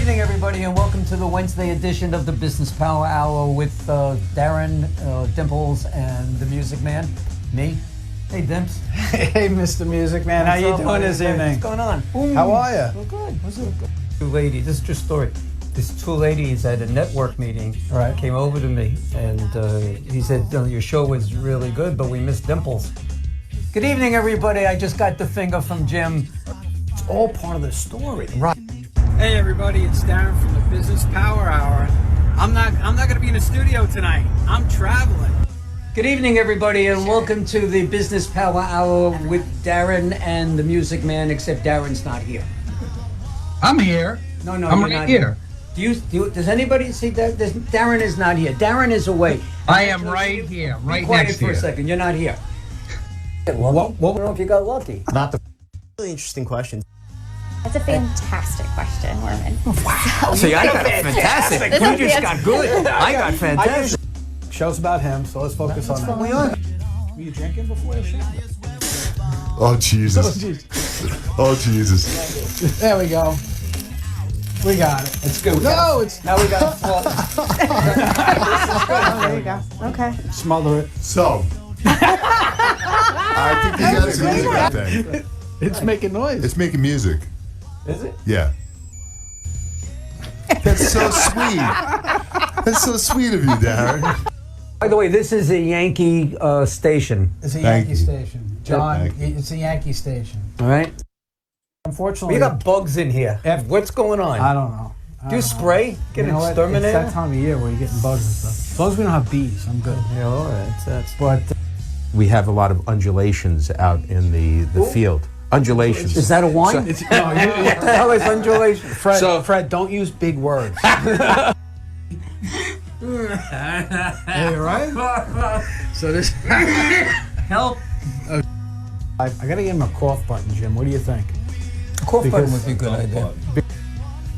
evening, everybody, and welcome to the Wednesday edition of the Business Power Hour with Darren, Dimples, and the Music Man. Me. Hey, Dimps. Hey, Mr. Music Man. How you doing this evening? What's going on? How are you? Well, good. What's it? Two ladies. This is a true story. These two ladies at a network meeting came over to me, and he said, your show was really good, but we missed Dimples. Good evening, everybody. I just got the finger from Jim. It's all part of the story. Right. Hey everybody, it's Darren from the Business Power Hour. I'm not going to be in the studio tonight. I'm traveling. Good evening, everybody, and welcome to the Business Power Hour with Darren and the Music Man, except Darren's not here. I'm here. No, I'm you're right not here. Does anybody see that? Darren is not here. Darren is away. I am right here, right Be quiet next for to a you. second. You're not here. What? I don't know if you got lucky. Not the really interesting question. That's a fantastic question, Norman. Wow. See, I got fantastic. You just got good. I got fantastic. Show's about him, so let's focus on that. Were you drinking before the show? Oh, Jesus. Oh, Jesus. There we go. We got it. It's good. No, it's... Now we got Oh, there you go. Okay. Smother it. So, I think you got a music thing. It's making noise. It's making music. Is it? Yeah. That's so sweet. That's so sweet of you, Darren. By the way, this is a Yankee station. It's a Thank Yankee you. station. John, Thank you. it's a Yankee station. All right. Unfortunately... We got bugs in here. What's going on? I don't know. Do you spray? Get an It's exterminator? that time of year where you're getting bugs and stuff. As long as we don't have bees, I'm good. Yeah, all right. That's But We have a lot of undulations out in the field. Undulations. Is that a wine? it's... What the hell is undulation? Fred, don't use big words. Hey, right? So this... Help. I gotta give him a cough button, Jim. What do you think? Cough button Because- would be a good idea.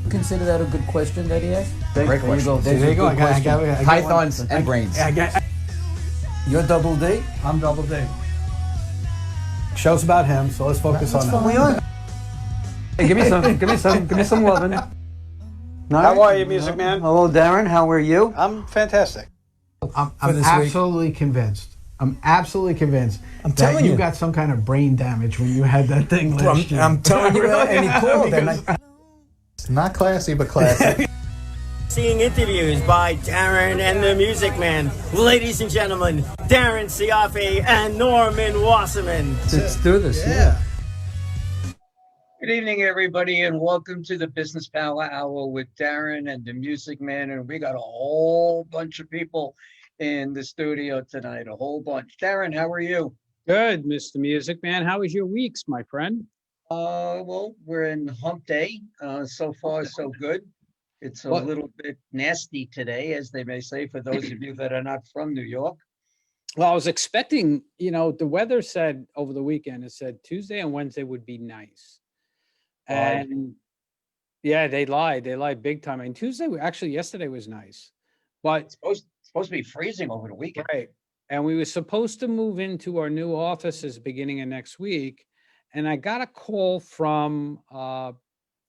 Consider that a good question that he asked? Great question. There you go. I got Pythons and brains. You're double D? I'm double D. Show's about him, so let's focus on that. We are. Hey, give me some loving. How are you, Music Man? Hello, Darren. How are you? I'm fantastic. I'm this week. absolutely convinced. I'm absolutely convinced that telling you you. got some kind of brain damage when you had that thing last year. I'm telling you, and he called. And It's not classy, but classy. Seeing interviews by Darren and the Music Man. Ladies and gentlemen, Darren Siafe and Norman Wasserman. Let's do this. Yeah. Good evening, everybody, and welcome to the Business Power Hour with Darren and the Music Man. And we got a whole bunch of people in the studio tonight, a whole bunch. Darren, how are you? Good, Mr. Music Man. How was your weeks, my friend? Well, we're in hump day. So far, so good. It's a What? little bit nasty today, as they may say, for those of you that are not from New York. Well, I was expecting, the weather said over the weekend, it said Tuesday and Wednesday would be nice. Lied. And yeah, they lied. They lied big time. And yesterday was nice. But It's supposed to be freezing over the weekend. right. And we were supposed to move into our new offices beginning of next week. And I got a call from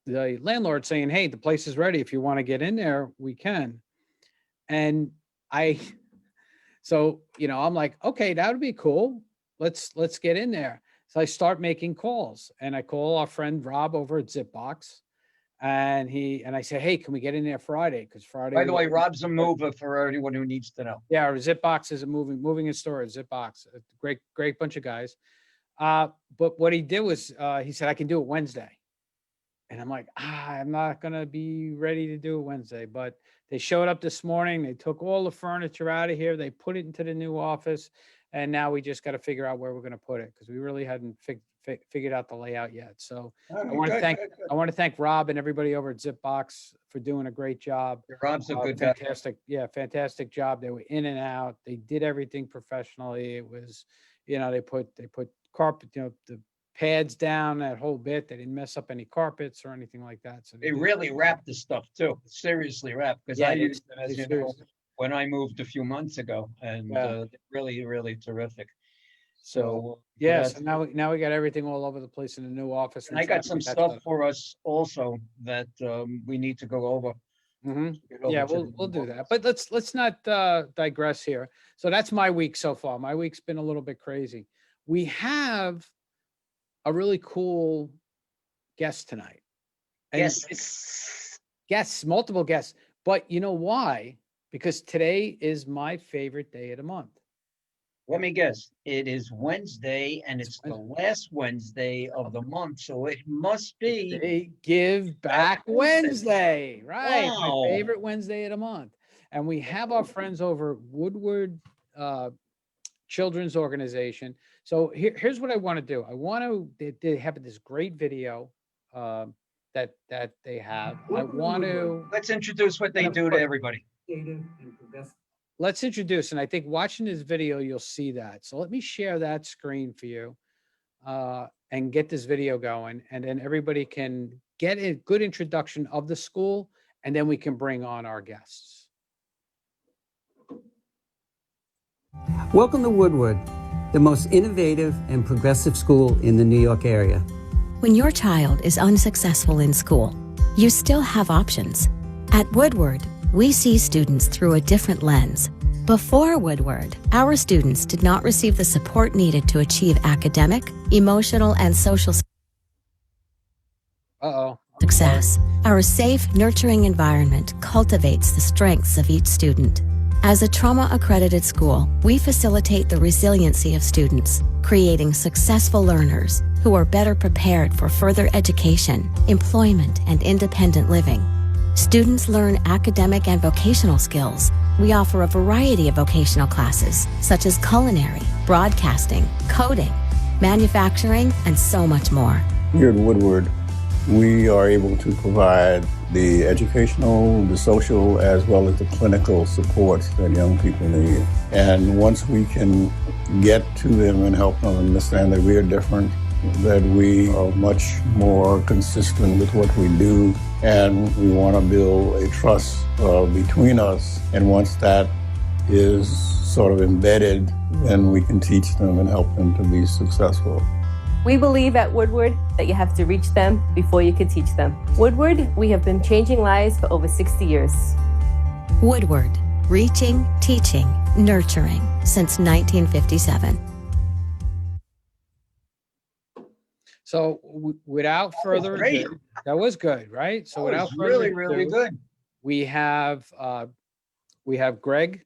the landlord saying, hey, the place is ready. If you want to get in there, we can. And I'm like, okay, that would be cool. Let's get in there. So I start making calls, and I call our friend Rob over at Zipbox, and I say, hey, can we get in there Friday? Because Friday. By the way, Rob's a mover for anyone who needs to know. Yeah, our Zipbox is a moving and storage. Zipbox, a great bunch of guys. But what he did was he said, I can do it Wednesday. And I'm like, I'm not going to be ready to do it Wednesday. But they showed up this morning. They took all the furniture out of here. They put it into the new office. And now we just got to figure out where we're going to put it, because we really hadn't figured out the layout yet. So I want to thank Rob and everybody over at Zipbox for doing a great job. Rob's a good guy. Fantastic job. They were in and out. They did everything professionally. It was, they put carpet, the pads down, that whole bit. They didn't mess up any carpets or anything like that. So They really wrapped the stuff too. Seriously wrapped, because I used it, as you know, when I moved a few months ago, and really, really terrific. So, yeah, so now we got everything all over the place in the new office. And I got some stuff for us also that we need to go over. Yeah, we'll do that. But let's not digress here. So that's my week so far. My week's been a little bit crazy. We have a really cool guest tonight. Guests, multiple guests. But you know why? Because today is my favorite day of the month. Let me guess. It is Wednesday, and it's the last Wednesday of the month, so it must be They Give Back Wednesday, right? Wow. My favorite Wednesday of the month. And we have our friends over at Woodward Children's Organization. So here's what I want to do. I want to, they have this great video that they have. I want to. Let's introduce what they do to everybody. Let's introduce, and I think watching this video, you'll see that. So let me share that screen for you and get this video going. And then everybody can get a good introduction of the school, and then we can bring on our guests. Welcome to Woodward, the most innovative and progressive school in the New York area. When your child is unsuccessful in school, you still have options. At Woodward, we see students through a different lens. Before Woodward, our students did not receive the support needed to achieve academic, emotional, and social success. Our safe, nurturing environment cultivates the strengths of each student. As a trauma-accredited school, we facilitate the resiliency of students, creating successful learners who are better prepared for further education, employment, and independent living. Students learn academic and vocational skills. We offer a variety of vocational classes, such as culinary, broadcasting, coding, manufacturing, and so much more. Here at Woodward, we are able to provide the educational, the social, as well as the clinical supports that young people need. And once we can get to them and help them understand that we are different, that we are much more consistent with what we do, and we want to build a trust between us. And once that is sort of embedded, then we can teach them and help them to be successful. We believe at Woodward that you have to reach them before you can teach them. Woodward, we have been changing lives for over 60 years. Woodward, reaching, teaching, nurturing since 1957. So without further ado, that was good, right? So without further ado, really good. We have Greg,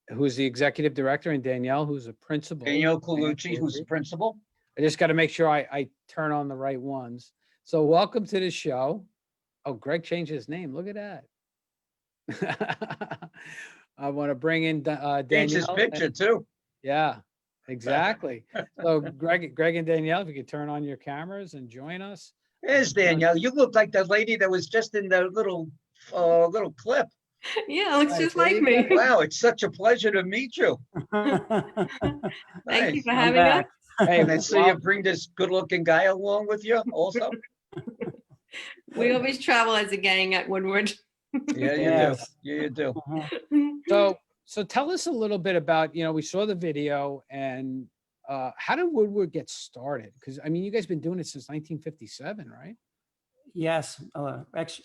who's the executive director, and Danielle, who's a principal. Danielle Colucci, who's the principal. I just got to make sure I turn on the right ones. So welcome to the show. Oh, Greg changed his name. Look at that. I want to bring in Danielle. Changed his picture too. Yeah, exactly. So Greg and Danielle, if you could turn on your cameras and join us. There's Danielle. You look like the lady that was just in the little clip. Yeah, looks just like me. Wow, it's such a pleasure to meet you. Thank you for having us. Hey, and I see you bring this good-looking guy along with you also. We always travel as a gang at Woodward. Yeah, you do. Yeah, you do. So tell us a little bit about, we saw the video, and how did Woodward get started? Because, I mean, you guys been doing it since 1957, right? Yes.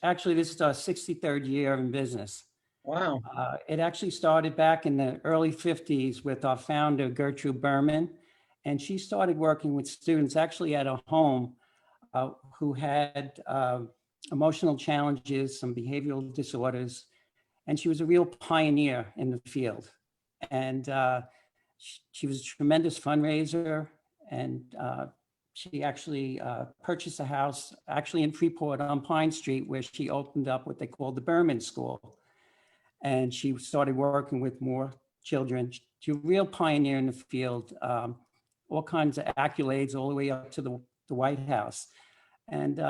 Actually, this is our 63rd year in business. Wow. It actually started back in the early 50s with our founder, Gertrude Berman. And she started working with students actually at a home who had emotional challenges, some behavioral disorders. And she was a real pioneer in the field. And she was a tremendous fundraiser. And she actually purchased a house actually in Freeport on Pine Street, where she opened up what they called the Berman School. And she started working with more children. She's a real pioneer in the field. All kinds of accolades all the way up to the White House. And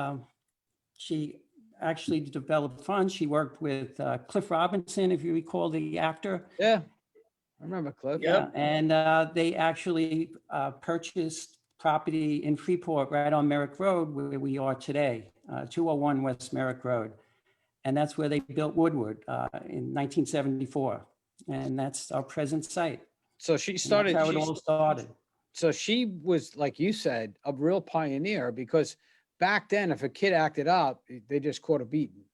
she actually developed funds. She worked with Cliff Robinson, if you recall, the actor. Yeah, I remember Cliff. Yeah, and they actually purchased property in Freeport right on Merrick Road, where we are today, 201 West Merrick Road. And that's where they built Woodward in 1974. And that's our present site. So she started. And that's how it all started. so she was, like you said, a real pioneer, because back then, if a kid acted up, they just caught a beating,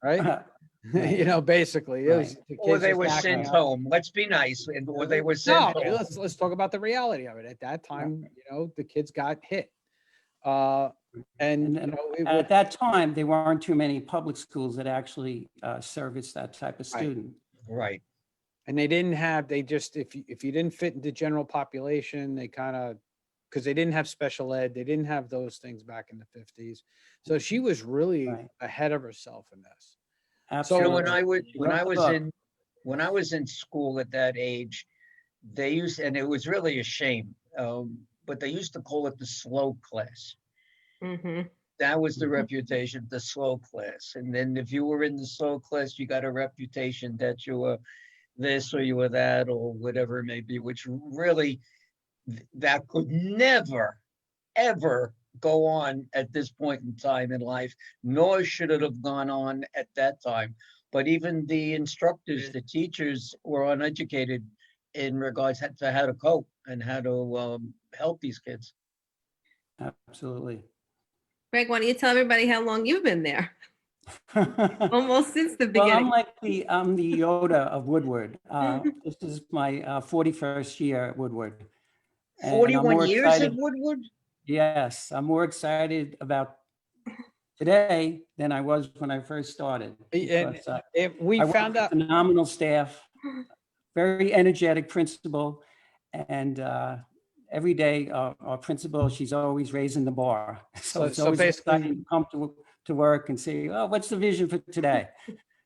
right? You know, basically, it was the Or kids they just were acting sent up. home. Let's be nice. Or they were No, sent home. let's talk about the reality of it. At that time, you know, the kids got hit. And And you know, it at would, that time, there weren't too many public schools that actually serviced that type of Right. student. Right. and they didn't have, they just, if you didn't fit into general population, they kind of, because they didn't have special ed, they didn't have those things back in the 50s. So she was really Right. ahead of herself in this. You know, Absolutely. when I was in school at that age, they used, and it was really a shame, but they used to call it the slow class. That was the reputation, the slow class. And then if you were in the slow class, you got a reputation that you were this or you were that or whatever it may be, which really that could never, ever go on at this point in time in life, nor should it have gone on at that time. But even the instructors, the teachers were uneducated in regards to how to cope and how to help these kids. Absolutely. Greg, why don't you tell everybody how long you've been there? Almost since the Well, beginning. I'm the Yoda of Woodward. This is my 41st year at Woodward. And I'm 41 more years excited- at Woodward? Yes, I'm more excited about today than I was when I first started. because, We I work found with out, phenomenal staff, very energetic principal, and every day our principal, she's always raising the bar. So it's so always basically- exciting to come to work and say, oh, what's the vision for today?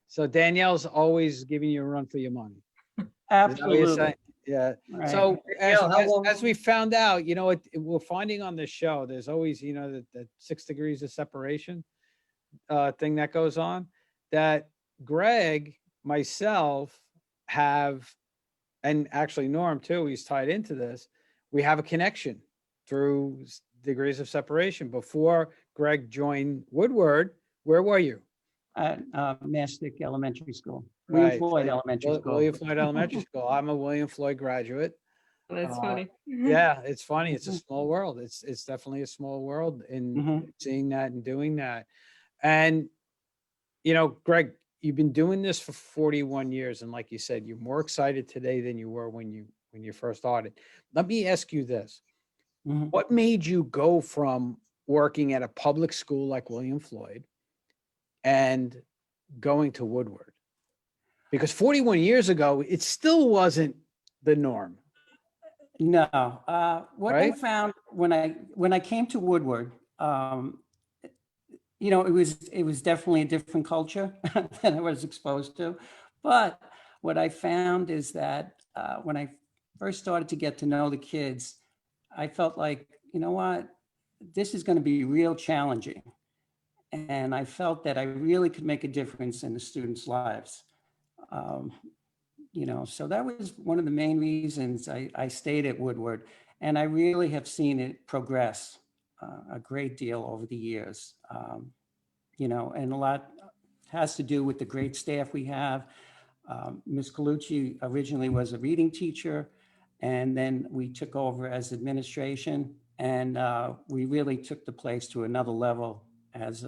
so Danielle's always giving you a run for your money. Is that what you're Absolutely. saying? Yeah. Right. So Danielle, how long- as we found out, you know, we're finding on this show, there's always, you know, that 6 degrees of separation thing that goes on, that Greg, myself have, and actually Norm too, he's tied into this. We have a connection through degrees of separation. Before Greg joined Woodward, where were you? At Mastic Elementary School, Right. William Floyd Elementary School. William Floyd Elementary School. I'm a William Floyd graduate. That's funny. Yeah, it's funny. It's a small world. It's definitely a small world in seeing that and doing that. And, you know, Greg, you've been doing this for 41 years. And like you said, you're more excited today than you were when you first started. Let me ask you this. What made you go from working at a public school like William Floyd and going to Woodward? Because 41 years ago, it still wasn't the norm. No, what I Right? found when I came to Woodward, you know, it was definitely a different culture than I was exposed to. But what I found is that when I first started to get to know the kids, I felt like, you know what, this is going to be real challenging. And I felt that I really could make a difference in the students' lives. You know, so that was one of the main reasons I stayed at Woodward. And I really have seen it progress a great deal over the years. You know, and a lot has to do with the great staff we have. Ms. Colucci originally was a reading teacher, and then we took over as administration, and we really took the place to another level as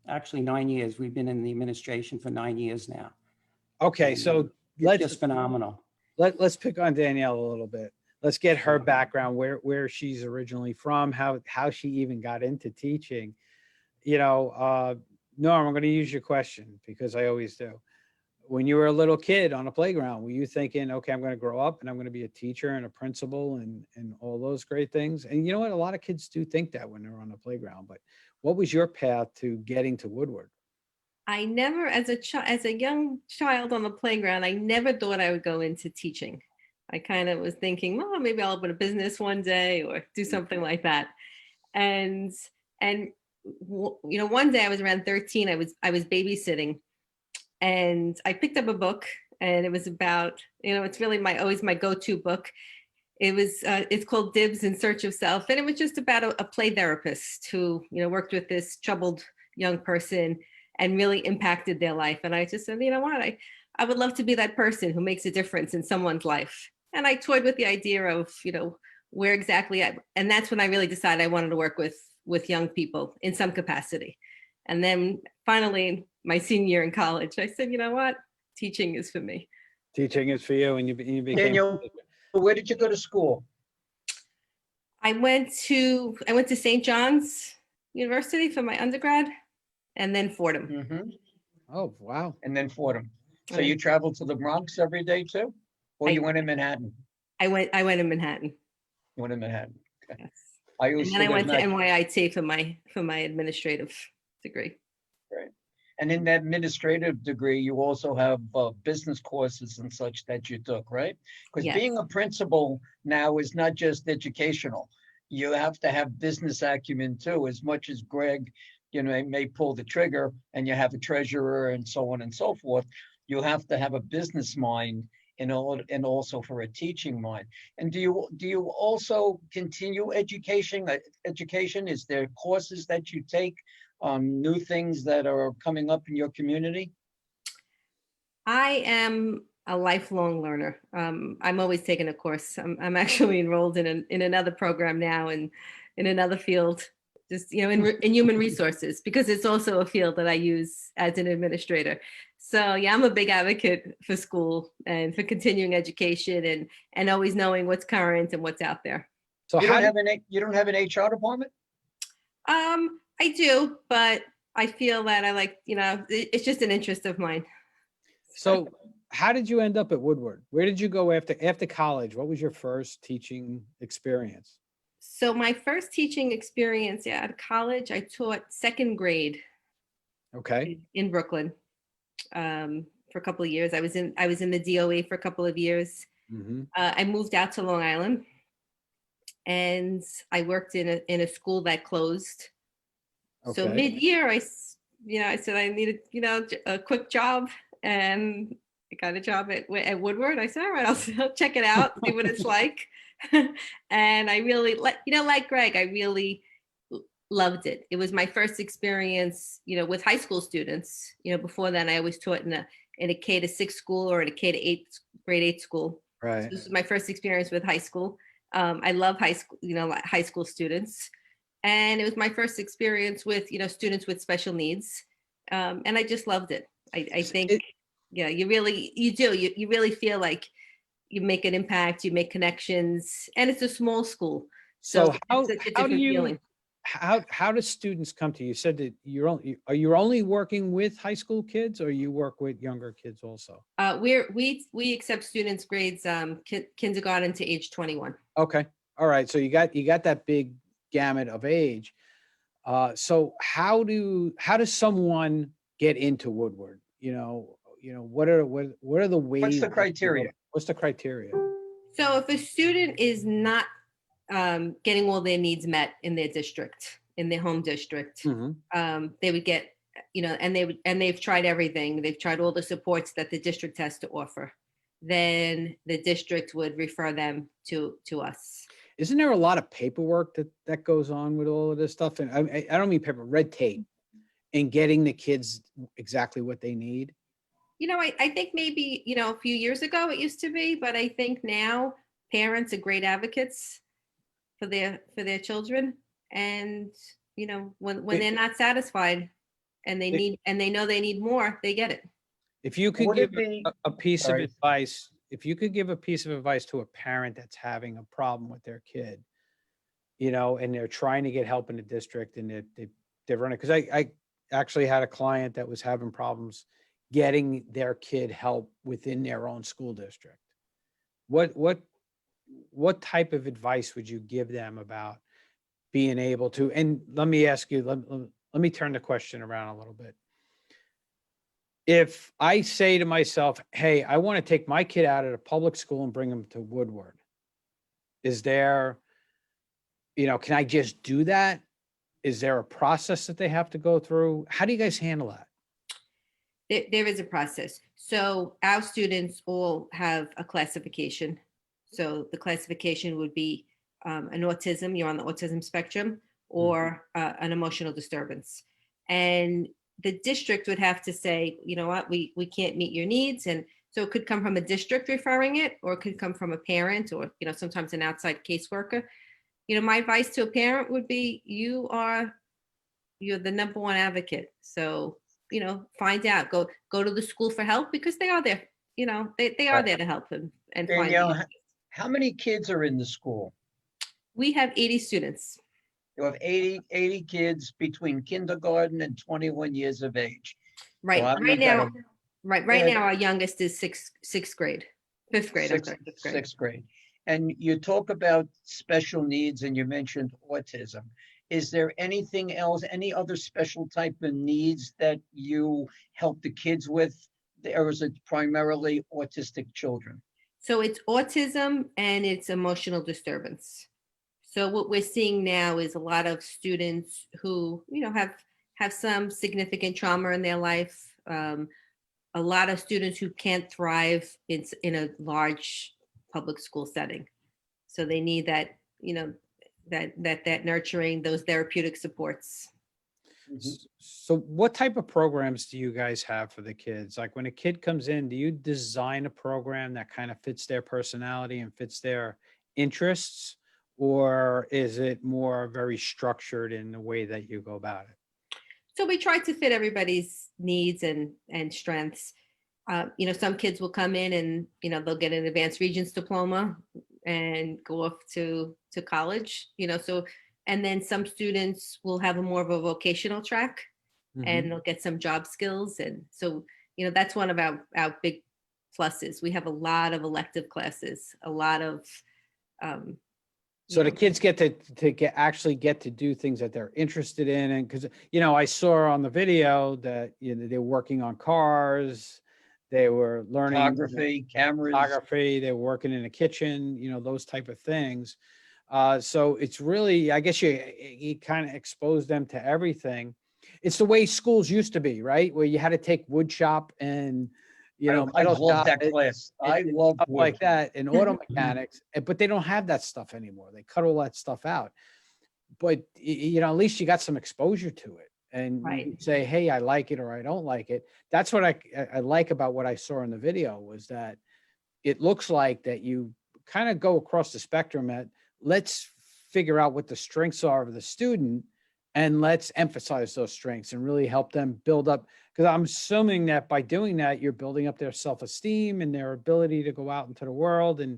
actually 9 years. We've been in the administration for 9 years now. Okay, so It's just phenomenal. let's pick on Danielle a little bit. Let's get her background, where she's originally from, how she even got into teaching. You know, Norm, I'm going to use your question because I always do. When you were a little kid on a playground, were you thinking, okay, I'm going to grow up and I'm going to be a teacher and a principal and all those great things? And you know what? A lot of kids do think that when they're on the playground. But what was your path to getting to Woodward? I never, as a young child on the playground, I never thought I would go into teaching. I kind of was thinking, well, maybe I'll open a business one day or do something like that. And you know, one day I was around 13. I was babysitting, and I picked up a book, and it was about, you know, it's really always my go-to book. It's called Dibs in Search of Self, and it was just about a play therapist who, you know, worked with this troubled young person and really impacted their life. And I just said, you know what, I would love to be that person who makes a difference in someone's life. And I toyed with the idea of, you know, where exactly and that's when I really decided I wanted to work with young people in some capacity. And then finally, my senior year in college, I said, you know what? Teaching is for me. Teaching is for you, and you became. Daniel, where did you go to school? I went to St. John's University for my undergrad, and then Fordham. Mm-hmm. Oh, wow. And then Fordham. So you traveled to the Bronx every day too? Or you went in Manhattan? I went in Manhattan. You went in Manhattan. Okay. Yes. I And used then I to went to live NYIT for my administrative degree. Right. And in that administrative degree, you also have business courses and such that you took, right? Because Yes. being a principal now is not just educational. You have to have business acumen too, as much as Greg, may pull the trigger and you have a treasurer and so on and so forth. You have to have a business mind and also for a teaching mind. And do you also continue education? Is there courses that you take, new things that are coming up in your community? I am a lifelong learner. I'm always taking a course. I'm actually enrolled in another program now in another field, just in human resources, because it's also a field that I use as an administrator. So yeah, I'm a big advocate for school and for continuing education and always knowing what's current and what's out there. So you don't have an HR department? I do, but I feel that it's just an interest of mine. So how did you end up at Woodward? Where did you go after college? What was your first teaching experience? So my first teaching experience at college, I taught second grade. Okay. In Brooklyn, for a couple of years. I was in the DOE for a couple of years. Mm-hmm. I moved out to Long Island, and I worked in a school that closed. Okay. So mid-year, I said I needed a quick job, and I got a job at Woodward. I said, all right, I'll check it out, see what it's like. And I really like Greg, I really loved it. It was my first experience, with high school students. Before then, I always taught in a K-6 school or in a K-8 grade 8 school. Right. So this is my first experience with high school. I love high school, high school students, and it was my first experience with students with special needs, and I just loved it. I think, you really feel like you make an impact, you make connections, and it's a small school. So how do students come to you? You said that you're only working with high school kids, or you work with younger kids also? We accept students grades kindergarten to age 21. Okay. All right. So you got that big gamut of age. So how does someone get into Woodward? What are the ways? What's the criteria? What's the criteria? So if a student is not getting all their needs met in their district, in their home district, Mm-hmm. they would get, and they've tried everything. They've tried all the supports that the district has to offer. Then the district would refer them to us. Isn't there a lot of paperwork that goes on with all of this stuff? And I don't mean paper, red tape, in getting the kids exactly what they need. I think maybe, a few years ago it used to be, but I think now parents are great advocates for their children. And, when they're not satisfied and they know they need more, they get it. If you could give a piece of advice, to a parent that's having a problem with their kid, and they're trying to get help in the district, and they're running, because I actually had a client that was having problems getting their kid help within their own school district. What type of advice would you give them about being able to? And let me ask you, let me turn the question around a little bit. If I say to myself, hey, I want to take my kid out of a public school and bring him to Woodward, is there, can I just do that? Is there a process that they have to go through? How do you guys handle that? There is a process. So our students all have a classification. So the classification would be an autism, you're on the autism spectrum, or an emotional disturbance. And the district would have to say, you know what, we can't meet your needs. And So it could come from a district referring it, or it could come from a parent, or, sometimes an outside caseworker. My advice to a parent would be, you're the number one advocate. So, find out, go to the school for help, because they are there, they are there to help them and find Danielle, answers. how many kids are in the school? We have 80 students. You have 80 kids between kindergarten and 21 years of age. Right. So Right now, ahead. now our youngest is fifth grade. Fifth grade. Sixth grade. And you talk about special needs, and you mentioned autism. Is there anything else, any other special type of needs that you help the kids with, or is it primarily autistic children? So it's autism and it's emotional disturbance. So what we're seeing now is a lot of students who, have some significant trauma in their life. A lot of students who can't thrive in a large public school setting. So they need that, that nurturing, those therapeutic supports. So what type of programs do you guys have for the kids? Like when a kid comes in, do you design a program that kind of fits their personality and fits their interests? Or is it more very structured in the way that you go about it? So we try to fit everybody's needs and strengths. Some kids will come in and, they'll get an advanced regents diploma and go off to college, and then some students will have more of a vocational track and they'll get some job skills. And so, that's one of our big pluses. We have a lot of elective classes, a lot of, so the kids get to actually get to do things that they're interested in. And because, I saw on the video that, they're working on cars, they were learning photography, they were working in a kitchen, those type of things. So it's really, I guess you kind of expose them to everything. It's the way schools used to be, right? Where you had to take wood shop and, I love that class. I love stuff like that and auto mechanics, but they don't have that stuff anymore. They cut all that stuff out. But at least you got some exposure to it, and you can say, "Hey, I like it," or "I don't like it." That's what I like about what I saw in the video, was that it looks like that you kind of go across the spectrum at, let's figure out what the strengths are of the student, and let's emphasize those strengths and really help them build up. Because I'm assuming that by doing that, you're building up their self-esteem and their ability to go out into the world and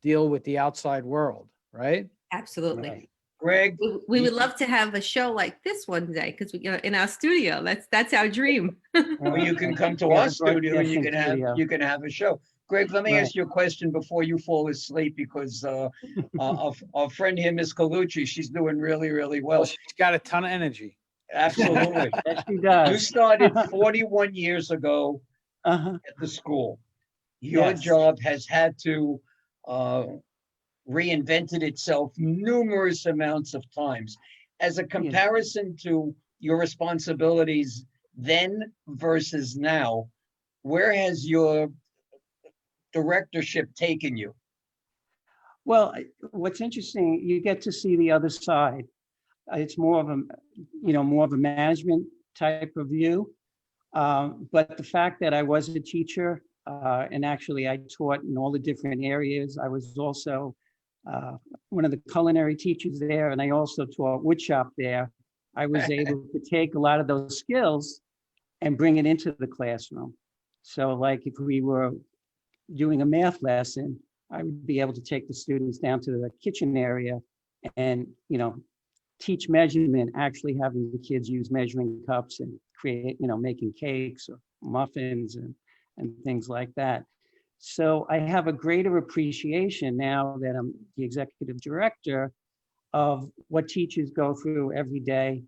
deal with the outside world, right? Absolutely. Right. Greg, we would love to have a show like this one day, because in our studio, that's our dream. Well, you can come to our studio and you can have a show. Greg, let me ask you a question before you fall asleep, because our friend here, Miss Colucci, she's doing really, really well. She's got a ton of energy. Absolutely. Yes, she does. You started 41 years ago at the school. Your job has had to reinvented itself numerous amounts of times. As a comparison to your responsibilities then versus now, where has your directorship taken you? Well, what's interesting, you get to see the other side. It's more of a management type of view. But the fact that I was a teacher, and actually I taught in all the different areas. I was also one of the culinary teachers there, and I also taught woodshop there. I was able to take a lot of those skills and bring it into the classroom. So like if we were doing a math lesson, I would be able to take the students down to the kitchen area and, teach measurement, actually having the kids use measuring cups and create, making cakes or muffins and things like that. So I have a greater appreciation now that I'm the executive director of what teachers go through every day.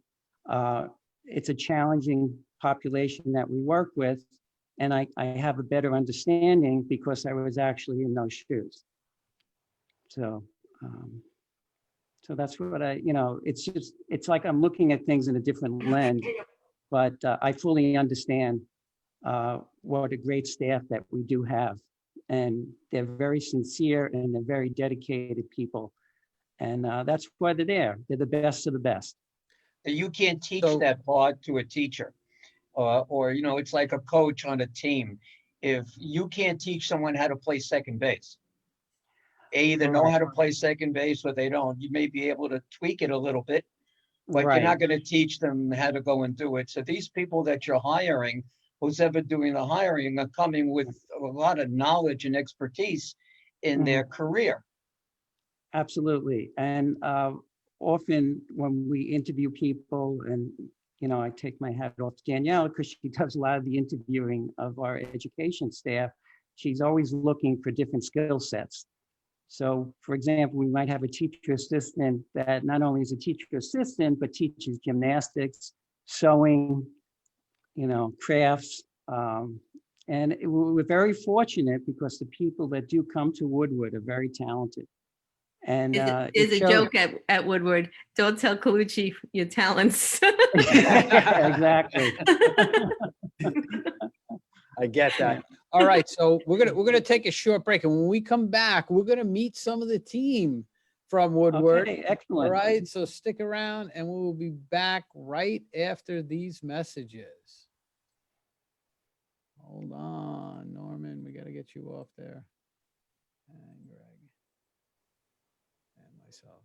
It's a challenging population that we work with, and I have a better understanding because I was actually in those shoes. So that's what it's like I'm looking at things in a different lens, but I fully understand what a great staff that we do have. And they're very sincere and they're very dedicated people. And that's why they're there. They're the best of the best. You can't teach that part to a teacher. Or it's like a coach on a team. if you can't teach someone how to play second base. They either know how to play second base or they don't. You may be able to tweak it a little bit, but you're not going to teach them how to go and do it. So these people that you're hiring, who's ever doing the hiring, are coming with a lot of knowledge and expertise in their career. Absolutely. And often when we interview people, and I take my hat off to Danielle because she does a lot of the interviewing of our education staff. She's always looking for different skill sets. So, for example, we might have a teacher assistant that not only is a teacher assistant, but teaches gymnastics, sewing, crafts. And we're very fortunate because the people that do come to Woodward are very talented. And there's a joke at Woodward. Don't tell Colucci your talents. Exactly. I get that. All right, so we're gonna take a short break, and when we come back, we're gonna meet some of the team from Woodward. Okay, excellent. All right, so stick around, and we will be back right after these messages. Hold on, Norman, we gotta get you off there, and Greg, and myself.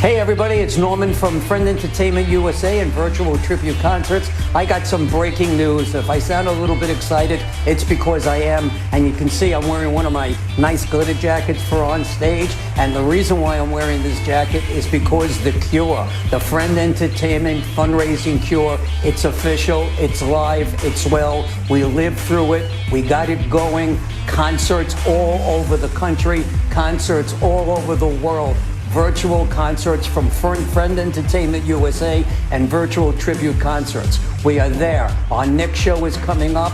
Hey everybody, it's Norman from Friend Entertainment USA and Virtual Tribute Concerts. I got some breaking news. If I sound a little bit excited, it's because I am. And you can see I'm wearing one of my nice glitter jackets for on stage. And the reason why I'm wearing this jacket is because the Cure, the Friend Entertainment Fundraising Cure, it's official, it's live, it's well. We lived through it, we got it going. Concerts all over the country, concerts all over the world. Virtual concerts from Friend Entertainment USA and Virtual Tribute Concerts. We are there. Our next show is coming up.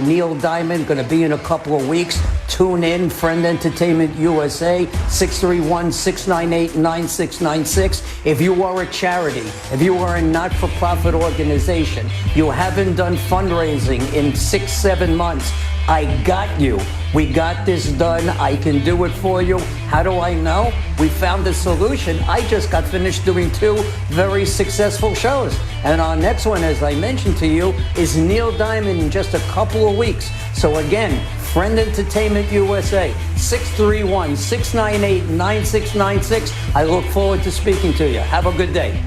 Neil Diamond going to be in a couple of weeks. Tune in, Friend Entertainment USA, 631-698-9696. If you are a charity, if you are a not-for-profit organization, you haven't done fundraising in 6-7 months, I got you. We got this done. I can do it for you. How do I know? We found a solution. I just got finished doing 2 very successful shows. And our next one, as I mentioned to you, is Neil Diamond in just a couple of weeks. So again, Friend Entertainment USA, 631-698-9696. I look forward to speaking to you. Have a good day.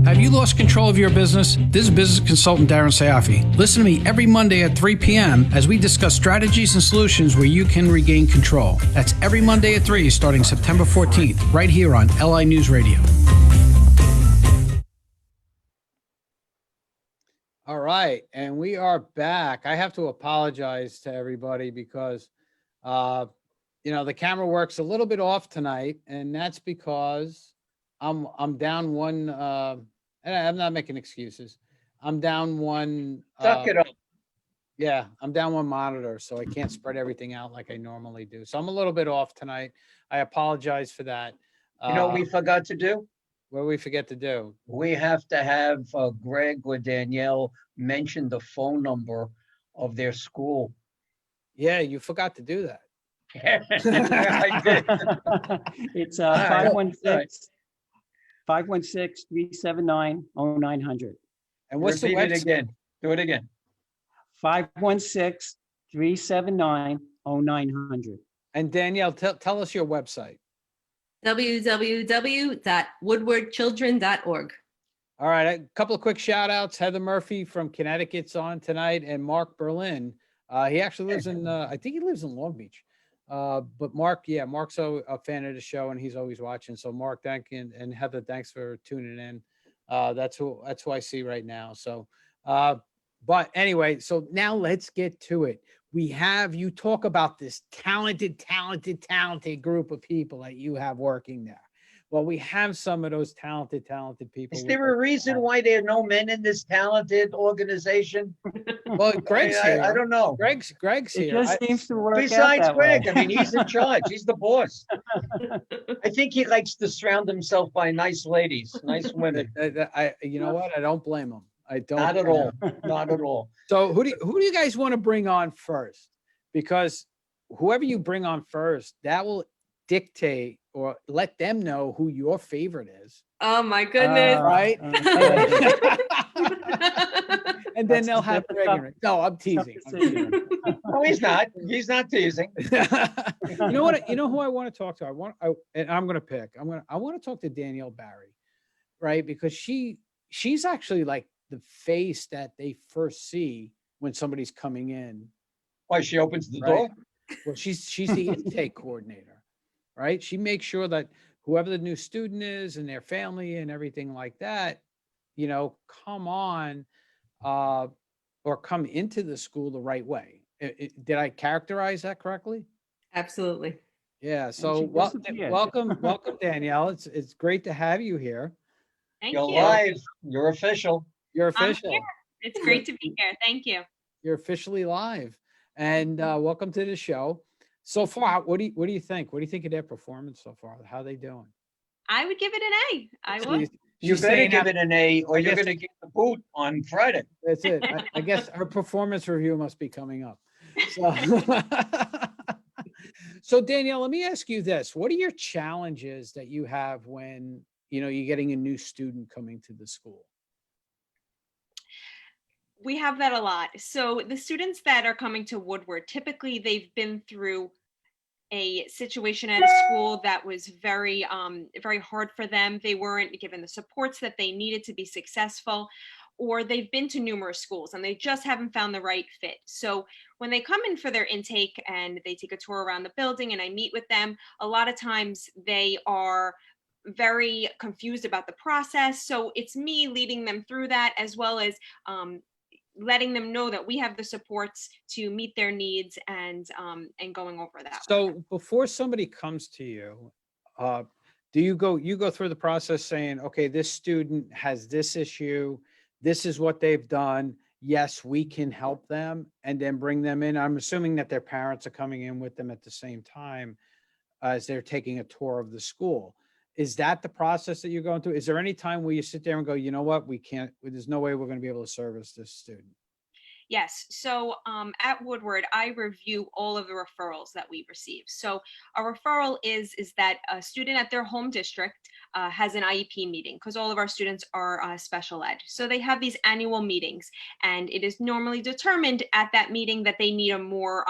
Have you lost control of your business? This is business consultant Darren Sayafi. Listen to me every Monday at 3 p.m. as we discuss strategies and solutions where you can regain control. That's every Monday at 3 starting September 14th, right here on LI News Radio. All right, and we are back. I have to apologize to everybody because, the camera works a little bit off tonight, and that's because I'm down one. And I'm not making excuses. I'm down one. Suck it up. Yeah, I'm down one monitor, so I can't spread everything out like I normally do. So I'm a little bit off tonight. I apologize for that. You know what we forgot to do? What did we forget to do? We have to have Greg or Danielle mention the phone number of their school. Yeah, you forgot to do that. I did. It's 516-379-0900. And what's Repeat the it website? again. Do it again. 516-379-0900. And Danielle, tell us your website. www.woodwardchildren.org. All right, a couple of quick shout outs. Heather Murphy from Connecticut's on tonight, and Mark Berlin. He actually lives in, I think he lives in Long Beach. But Mark's a fan of the show and he's always watching. So Mark, thank you, and Heather, thanks for tuning in. That's who I see right now. So, but anyway, so now let's get to it. You talk about this talented group of people that you have working there. Well, we have some of those talented people. Is there a reason why there are no men in this talented organization? Well, Greg's here. I don't know. Greg's here. It just seems to work out Besides that Greg, way. I mean, he's in charge. He's the boss. I think he likes to surround himself by nice ladies, nice women. You know what? I don't blame him. I don't. Not at all. Not at all. So who do you guys want to bring on first? Because whoever you bring on first, that will dictate or let them know who your favorite is. Oh my goodness. Right? And then they'll have that's a tough- regular. No, I'm teasing. I'm teasing. No, he's not. He's not teasing. You know what? You know who I want to talk to? And I'm going to pick. I want to talk to Danielle Barry, right? Because she's actually like the face that they first see when somebody's coming in. Why, she opens the Right? door? Well, she's the intake coordinator, right? She makes sure that whoever the new student is and their family and everything like that, you know, come on or come into the school the right way. Did I characterize that correctly? Absolutely. Yeah. So she disappeared. welcome, Danielle. It's great to have you here. Thank You're you. live. You're official. You're I'm official. here. It's great to be here. Thank you. You're officially live, and welcome to the show. So far, what do you think? What do you think of their performance so far? How are they doing? I would give it an A. I would. You She's better saying give that- it an A, or I you're guess- going to get the boot on Friday. That's it. I guess her performance review must be coming up. So, so Danielle, let me ask you this. What are your challenges that you have when, you know, you're getting a new student coming to the school? We have that a lot. So the students that are coming to Woodward, typically they've been through a situation at a school that was very, very hard for them. They weren't given the supports that they needed to be successful, or they've been to numerous schools and they just haven't found the right fit. So when they come in for their intake and they take a tour around the building and I meet with them, a lot of times they are very confused about the process. So it's me leading them through that, as well as letting them know that we have the supports to meet their needs and going over that. So before somebody comes to you, do you go through the process saying, okay, this student has this issue, this is what they've done, yes, we can help them, and then bring them in? I'm assuming that their parents are coming in with them at the same time as they're taking a tour of the school. Is that the process that you're going through? Is there any time where you sit there and go, you know what, we can't, there's no way we're going to be able to service this student? Yes. So at Woodward, I review all of the referrals that we receive. So a referral is that a student at their home district has an IEP meeting, because all of our students are special ed. So they have these annual meetings, and it is normally determined at that meeting that they need a more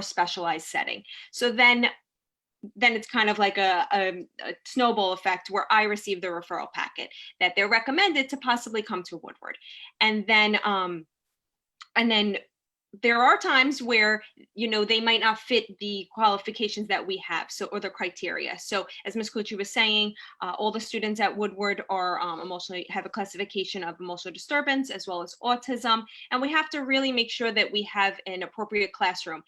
specialized setting. So then it's kind of like a snowball effect, where I receive the referral packet that they're recommended to possibly come to Woodward. And then there are times where, you know, they might not fit the qualifications that we have, so, or the criteria. So as Ms. Clucci was saying, all the students at Woodward are have a classification of emotional disturbance as well as autism. And we have to really make sure that we have an appropriate classroom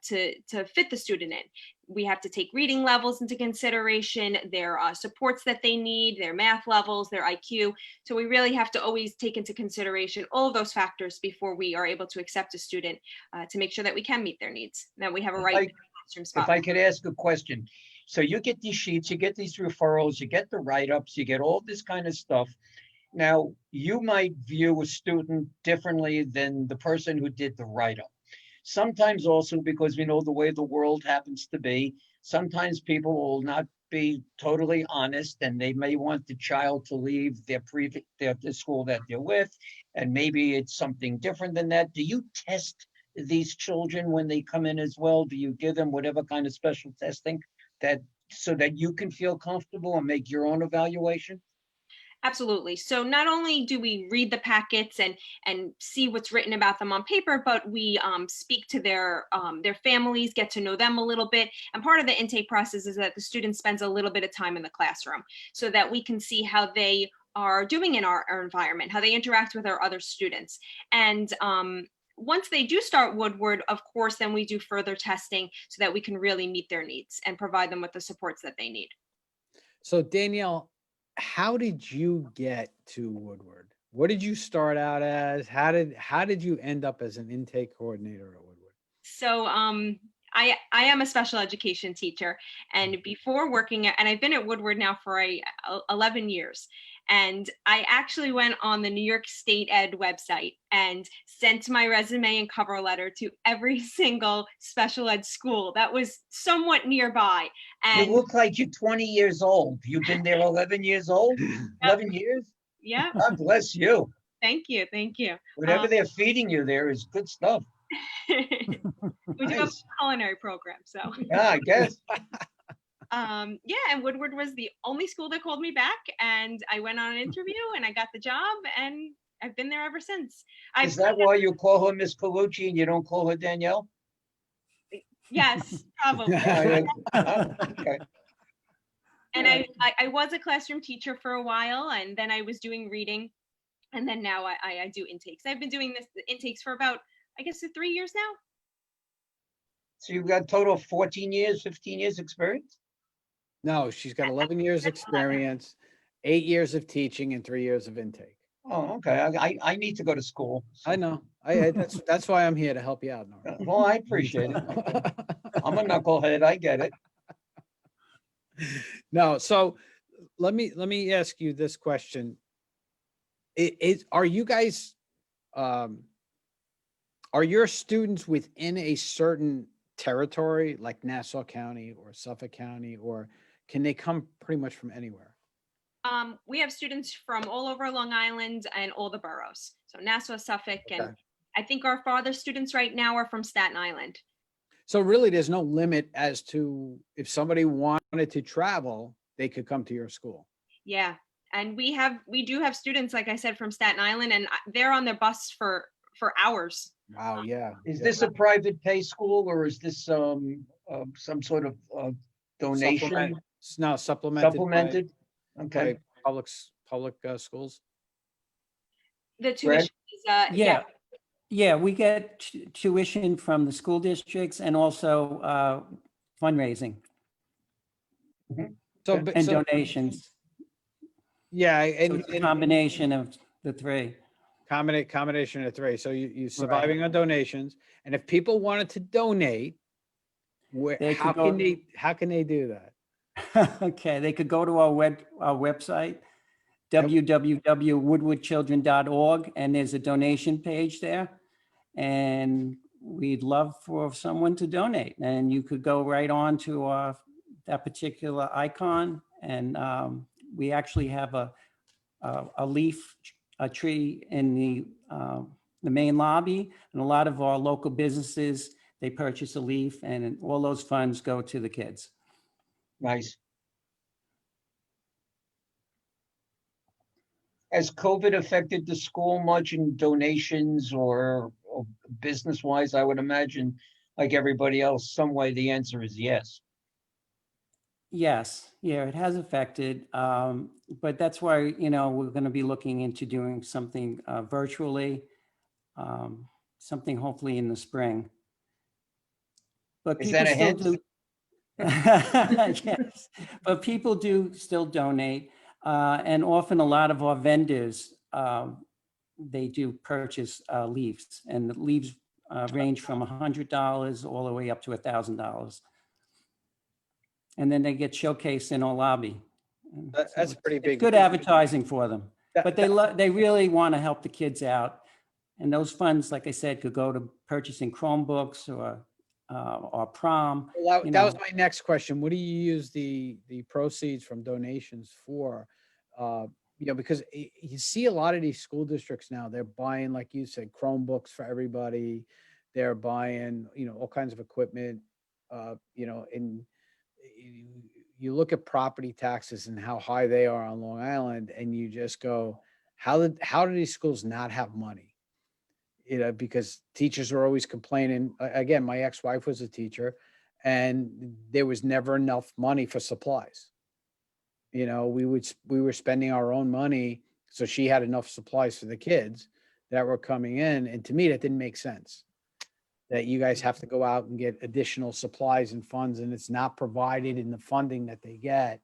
to fit the student in. We have to take reading levels into consideration, their supports that they need, their math levels, their IQ. So we really have to always take into consideration all of those factors before we are able to accept a student, to make sure that we can meet their needs, that we have a right classroom spot. If I could ask a question. So you get these sheets, you get these referrals, you get the write-ups, you get all this kind of stuff. Now, you might view a student differently than the person who did the write-up. Sometimes also because we know the way the world happens to be, sometimes people will not be totally honest, and they may want the child to leave the school that they're with, and maybe it's something different than that. Do you test these children when they come in as well? Do you give them whatever kind of special testing so that you can feel comfortable and make your own evaluation? Absolutely. So not only do we read the packets and see what's written about them on paper, but we speak to their families, get to know them a little bit. And part of the intake process is that the student spends a little bit of time in the classroom, so that we can see how they are doing in our environment, how they interact with our other students. And once they do start Woodward, of course, then we do further testing so that we can really meet their needs and provide them with the supports that they need. So Danielle, how did you get to Woodward? What did you start out as? How did you end up as an intake coordinator at Woodward? So I am a special education teacher, and before working and I've been at Woodward now for 11 years. And I actually went on the New York State Ed website and sent my resume and cover letter to every single special ed school that was somewhat nearby. And you look like you're 20 years old. You've been there 11 years old? 11 years? Yeah. God bless you. Thank you. Thank you. Whatever they're feeding you there is good stuff. We do have a culinary program, so. Yeah, I guess. Yeah, and Woodward was the only school that called me back, and I went on an interview and I got the job, and I've been there ever since. Is that why you call her Miss Colucci and you don't call her Danielle? Yes, probably. Okay. And I was a classroom teacher for a while, and then I was doing reading, and then now I do intakes. I've been doing this intakes for about, I guess, 3 years now. So you've got total of 14 years, 15 years experience? No, she's got 11 years experience, 8 years of teaching, and 3 years of intake. Oh, okay. I need to go to school. So. I know. That's why I'm here to help you out, Norm. Well, I appreciate it. I'm a knucklehead. I get it. No, so let me ask you this question. Are you guys, are your students within a certain territory like Nassau County or Suffolk County, or can they come pretty much from anywhere? We have students from all over Long Island and all the boroughs. So Nassau, Suffolk, and I think our farthest students right now are from Staten Island. So really there's no limit as to if somebody wanted to travel, they could come to your school. Yeah. And we do have students, like I said, from Staten Island, and they're on their bus for hours. Wow. Yeah. Is this a private pay school or is this some sort of donation? No, supplemented. Supplemented? Okay. By public schools. The tuition is, Yeah, we get tuition from the school districts and also fundraising. So and donations. Yeah, So it's a combination of the three. Combination of three. So you surviving on donations, and if people wanted to donate, how can they do that? Okay, they could go to our website, www.woodwardchildren.org, and there's a donation page there. And we'd love for someone to donate. And you could go right on to that particular icon. And we actually have a tree in the main lobby. And a lot of our local businesses, they purchase a leaf, and all those funds go to the kids. Nice. Has COVID affected the school much in donations or business-wise? I would imagine, like everybody else, some way the answer is yes. Yes, yeah, it has affected, but that's why, we're going to be looking into doing something virtually, something hopefully in the spring. But is that a hint? Yes, but people do still donate, and often a lot of our vendors, they do purchase leaves, and the leaves range from $100 all the way up to $1,000. And then they get showcased in our lobby. That's pretty big. Good advertising for them, but they really want to help the kids out. And those funds, like I said, could go to purchasing Chromebooks or prom. Well, that was my next question. What do you use the proceeds from donations for? Because you see a lot of these school districts now, they're buying, like you said, Chromebooks for everybody. They're buying, all kinds of equipment, and you look at property taxes and how high they are on Long Island, and you just go, how do these schools not have money? Because teachers are always complaining. Again, my ex-wife was a teacher, and there was never enough money for supplies. We were spending our own money, so she had enough supplies for the kids that were coming in. And to me, that didn't make sense. That you guys have to go out and get additional supplies and funds, and it's not provided in the funding that they get.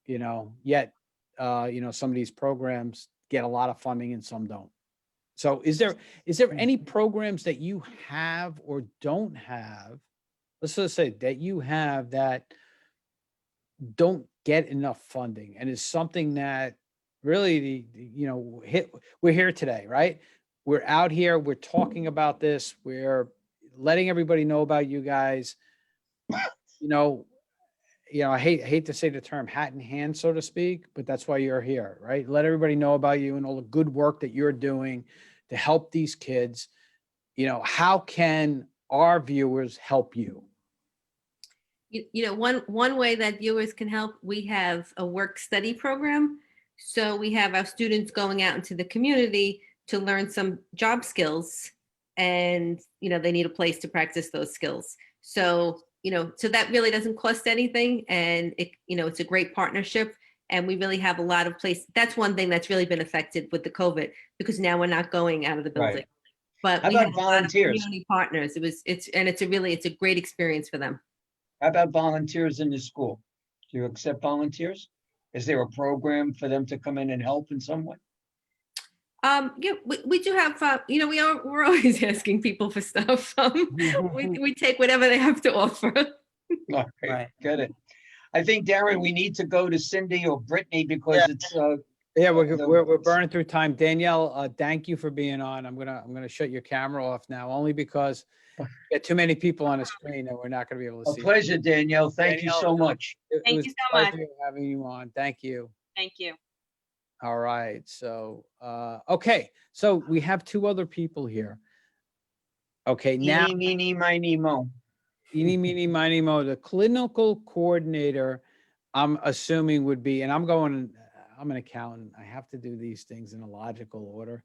Yet, some of these programs get a lot of funding and some don't. So is there any programs that you have or don't have, let's just say that you have that don't get enough funding, and is something that really we're here today, right? We're out here, we're talking about this, we're letting everybody know about you guys. I hate to say the term hat in hand, so to speak, but that's why you're here, right? Let everybody know about you and all the good work that you're doing to help these kids. How can our viewers help you? One way that viewers can help, we have a work study program. So we have our students going out into the community to learn some job skills, and they need a place to practice those skills. So so that really doesn't cost anything, and it's a great partnership, and we really have a lot of places. That's one thing that's really been affected with the COVID, because now we're not going out of the building. Right. But How we about have a lot of volunteers? community partners. It's a great experience for them. How about volunteers in the school? Do you accept volunteers? Is there a program for them to come in and help in some way? Yeah, we do have, we're always asking people for stuff. We take whatever they have to offer. All right, get it. I think, Darren, we need to go to Cindy or Brittany because it's. We're burning through time. Danielle, thank you for being on. I'm gonna shut your camera off now, only because we got too many people on the screen and we're not gonna be able to see. A pleasure, Danielle. Thank you so much. Thank you so much. Having you on. Thank you. Thank you. All right. So, okay. So we have two other people here. Okay. Now, Eeny, meeny, miny, mo. Eeny, meeny, miny, mo. The clinical coordinator, I'm assuming would be, and I'm an accountant. I have to do these things in a logical order.